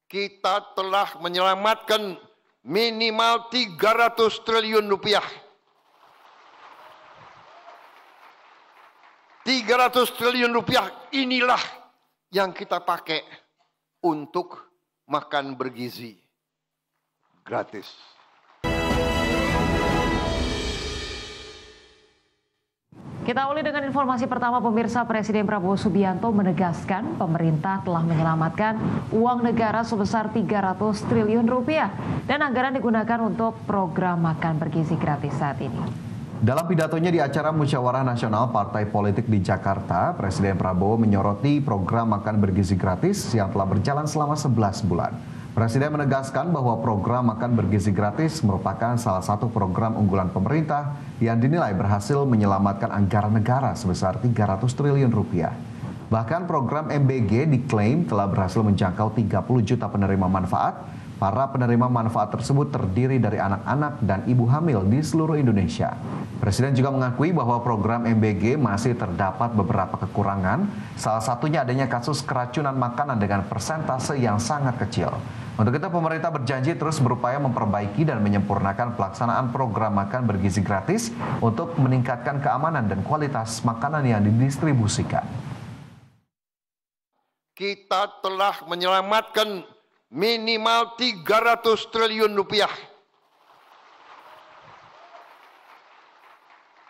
kita telah menyelamatkan minimal 300 triliun rupiah. 300 triliun rupiah inilah yang kita pakai untuk makan bergizi gratis. Kita awali dengan informasi pertama, pemirsa. Presiden Prabowo Subianto menegaskan pemerintah telah menyelamatkan uang negara sebesar 300 triliun rupiah dan anggaran digunakan untuk program makan bergizi gratis saat ini. Dalam pidatonya di acara Musyawarah Nasional Partai Politik di Jakarta, Presiden Prabowo menyoroti program makan bergizi gratis yang telah berjalan selama 11 bulan. Presiden menegaskan bahwa program makan bergizi gratis merupakan salah satu program unggulan pemerintah yang dinilai berhasil menyelamatkan anggaran negara sebesar 300 triliun rupiah. Bahkan program MBG diklaim telah berhasil menjangkau 30 juta penerima manfaat. Para penerima manfaat tersebut terdiri dari anak-anak dan ibu hamil di seluruh Indonesia. Presiden juga mengakui bahwa program MBG masih terdapat beberapa kekurangan, salah satunya adanya kasus keracunan makanan dengan persentase yang sangat kecil. Untuk itu pemerintah berjanji terus berupaya memperbaiki dan menyempurnakan pelaksanaan program makan bergizi gratis untuk meningkatkan keamanan dan kualitas makanan yang didistribusikan. Kita telah menyelamatkan minimal 300 triliun rupiah.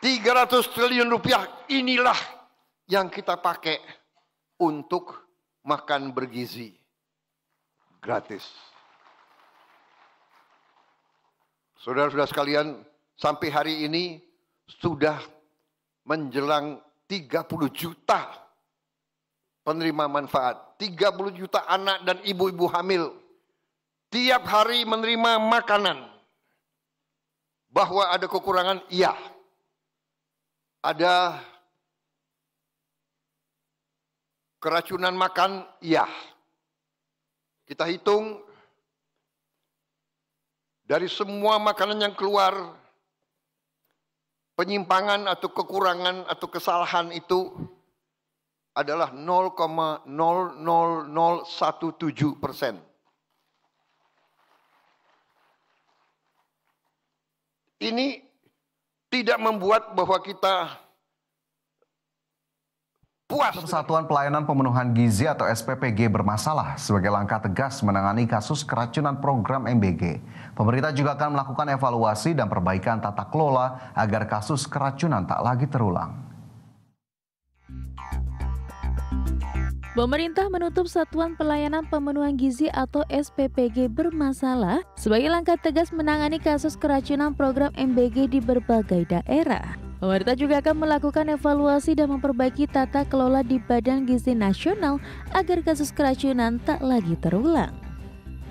300 triliun rupiah inilah yang kita pakai untuk makan bergizi gratis. Saudara-saudara sekalian, sampai hari ini sudah menjelang 30 juta penerima manfaat, 30 juta anak dan ibu-ibu hamil tiap hari menerima makanan. Bahwa ada kekurangan, iya. Ada keracunan makan, iya. Kita hitung dari semua makanan yang keluar, penyimpangan atau kekurangan atau kesalahan itu adalah 0,00017%. Ini tidak membuat bahwa kita puas. Persatuan Pelayanan Pemenuhan Gizi atau SPPG bermasalah sebagai langkah tegas menangani kasus keracunan program MBG. Pemerintah juga akan melakukan evaluasi dan perbaikan tata kelola agar kasus keracunan tak lagi terulang. Pemerintah menutup Satuan Pelayanan Pemenuhan Gizi atau SPPG bermasalah sebagai langkah tegas menangani kasus keracunan program MBG di berbagai daerah. Pemerintah juga akan melakukan evaluasi dan memperbaiki tata kelola di Badan Gizi Nasional agar kasus keracunan tak lagi terulang.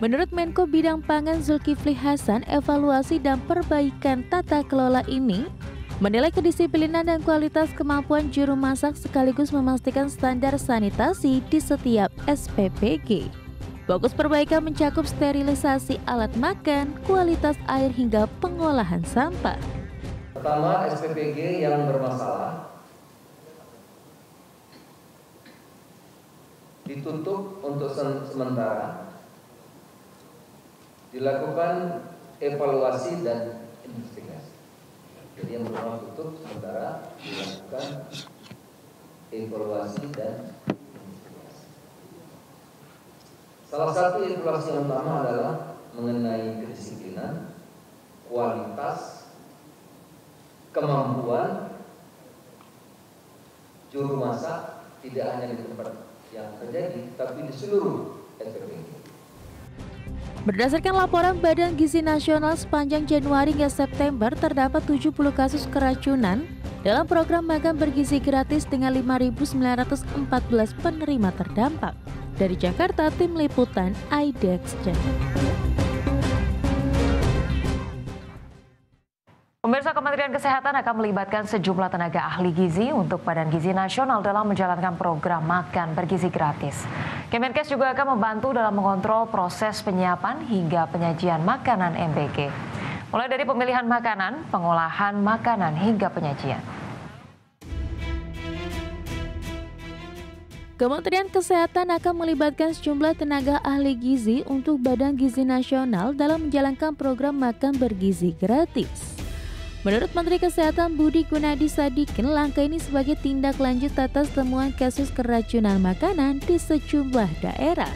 Menurut Menko Bidang Pangan Zulkifli Hasan, evaluasi dan perbaikan tata kelola ini menilai kedisiplinan dan kualitas kemampuan juru masak sekaligus memastikan standar sanitasi di setiap SPPG. Fokus perbaikan mencakup sterilisasi alat makan, kualitas air hingga pengolahan sampah. Pertama, SPPG yang bermasalah ditutup untuk sementara, dilakukan evaluasi dan investigasi. Jadi yang pertama tutup sementara, dilakukan evaluasi dan investigasi. Salah satu evaluasi yang utama adalah mengenai kedisiplinan, kualitas, kemampuan juru masak tidak hanya di tempat yang terjadi, tapi di seluruh SPPG. Berdasarkan laporan Badan Gizi Nasional sepanjang Januari hingga September terdapat 70 kasus keracunan dalam program makan bergizi gratis dengan 5.914 penerima terdampak. Dari Jakarta, Tim Liputan IDEX Jakarta. Pemirsa, Kementerian Kesehatan akan melibatkan sejumlah tenaga ahli gizi untuk Badan Gizi Nasional dalam menjalankan program makan bergizi gratis. Kemenkes juga akan membantu dalam mengontrol proses penyiapan hingga penyajian makanan MBG. Mulai dari pemilihan makanan, pengolahan makanan hingga penyajian. Kementerian Kesehatan akan melibatkan sejumlah tenaga ahli gizi untuk Badan Gizi Nasional dalam menjalankan program makan bergizi gratis. Menurut Menteri Kesehatan Budi Gunadi Sadikin, langkah ini sebagai tindak lanjut atas temuan kasus keracunan makanan di sejumlah daerah.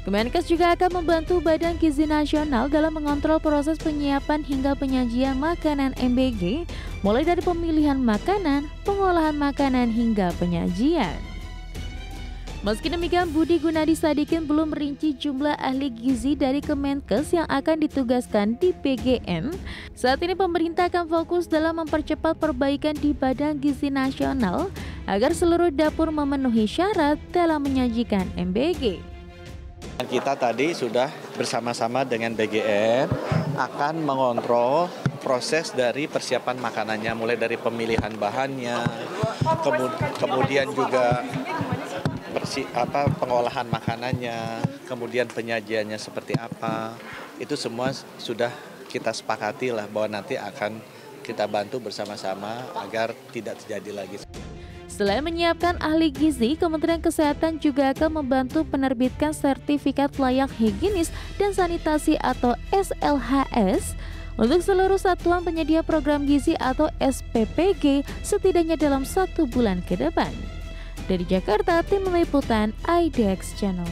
Kemenkes juga akan membantu Badan Gizi Nasional dalam mengontrol proses penyiapan hingga penyajian makanan MBG, mulai dari pemilihan makanan, pengolahan makanan, hingga penyajian. Meski demikian, Budi Gunadi Sadikin belum merinci jumlah ahli gizi dari Kemenkes yang akan ditugaskan di BGN. Saat ini pemerintah akan fokus dalam mempercepat perbaikan di Badan Gizi Nasional agar seluruh dapur memenuhi syarat dalam menyajikan MBG. Kita tadi sudah bersama-sama dengan BGN akan mengontrol proses dari persiapan makanannya, mulai dari pemilihan bahannya, kemudian juga pengolahan makanannya, kemudian penyajiannya seperti apa. Itu semua sudah kita sepakati lah bahwa nanti akan kita bantu bersama-sama agar tidak terjadi lagi. Selain menyiapkan ahli gizi, Kementerian Kesehatan juga akan membantu penerbitkan sertifikat layak higienis dan sanitasi atau SLHS untuk seluruh satuan penyedia program gizi atau SPPG setidaknya dalam 1 bulan ke depan. Dari Jakarta, tim liputan IDX Channel.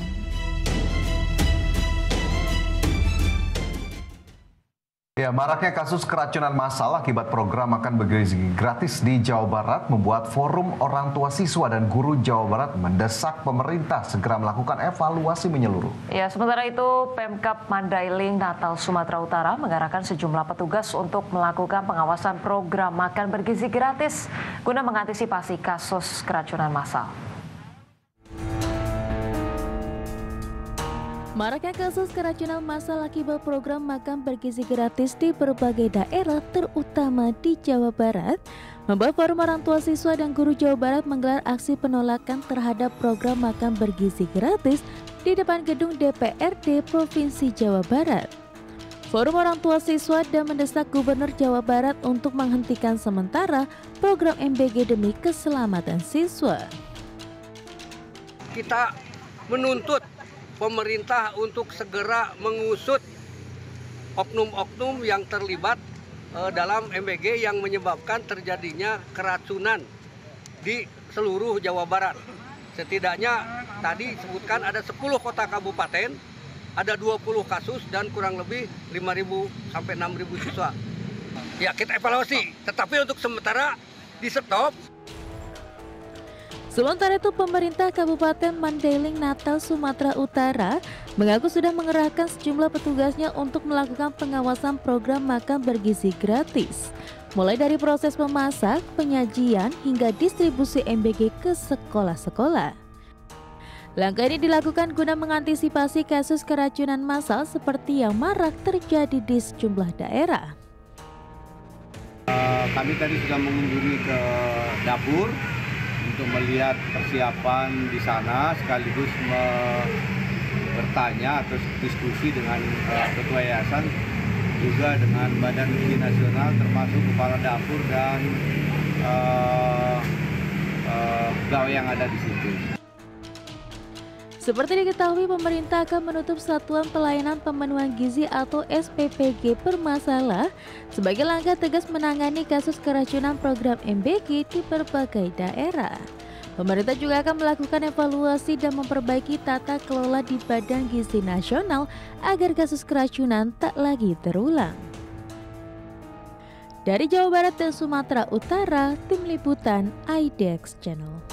Ya, maraknya kasus keracunan massal akibat program makan bergizi gratis di Jawa Barat membuat Forum Orang Tua Siswa dan Guru Jawa Barat mendesak pemerintah segera melakukan evaluasi menyeluruh. Ya, sementara itu Pemkab Mandailing, Natal, Sumatera Utara mengarahkan sejumlah petugas untuk melakukan pengawasan program makan bergizi gratis guna mengantisipasi kasus keracunan massal. Maraknya kasus keracunan massal akibat program makan bergizi gratis di berbagai daerah, terutama di Jawa Barat, membuat Forum Orang Tua Siswa dan Guru Jawa Barat menggelar aksi penolakan terhadap program makan bergizi gratis di depan gedung DPRD Provinsi Jawa Barat. Forum Orang Tua Siswa dan mendesak Gubernur Jawa Barat untuk menghentikan sementara program MBG demi keselamatan siswa. Kita menuntut pemerintah untuk segera mengusut oknum-oknum yang terlibat dalam MBG yang menyebabkan terjadinya keracunan di seluruh Jawa Barat. Setidaknya tadi disebutkan ada 10 kota kabupaten, ada 20 kasus dan kurang lebih 5.000 sampai 6.000 siswa. Ya, kita evaluasi, tetapi untuk sementara di stop. Sementara itu, pemerintah Kabupaten Mandailing, Natal, Sumatera Utara mengaku sudah mengerahkan sejumlah petugasnya untuk melakukan pengawasan program makan bergizi gratis, mulai dari proses memasak, penyajian, hingga distribusi MBG ke sekolah-sekolah. Langkah ini dilakukan guna mengantisipasi kasus keracunan massal seperti yang marak terjadi di sejumlah daerah. Kami tadi sudah mengunjungi ke dapur untuk melihat persiapan di sana, sekaligus bertanya atau diskusi dengan Ketua Yayasan, juga dengan Badan Gizi Nasional, termasuk Kepala Dapur dan pegawai yang ada di situ. Seperti diketahui, pemerintah akan menutup Satuan Pelayanan Pemenuhan Gizi atau SPPG bermasalah sebagai langkah tegas menangani kasus keracunan program MBG di berbagai daerah. Pemerintah juga akan melakukan evaluasi dan memperbaiki tata kelola di Badan Gizi Nasional agar kasus keracunan tak lagi terulang. Dari Jawa Barat dan Sumatera Utara, tim liputan IDX Channel.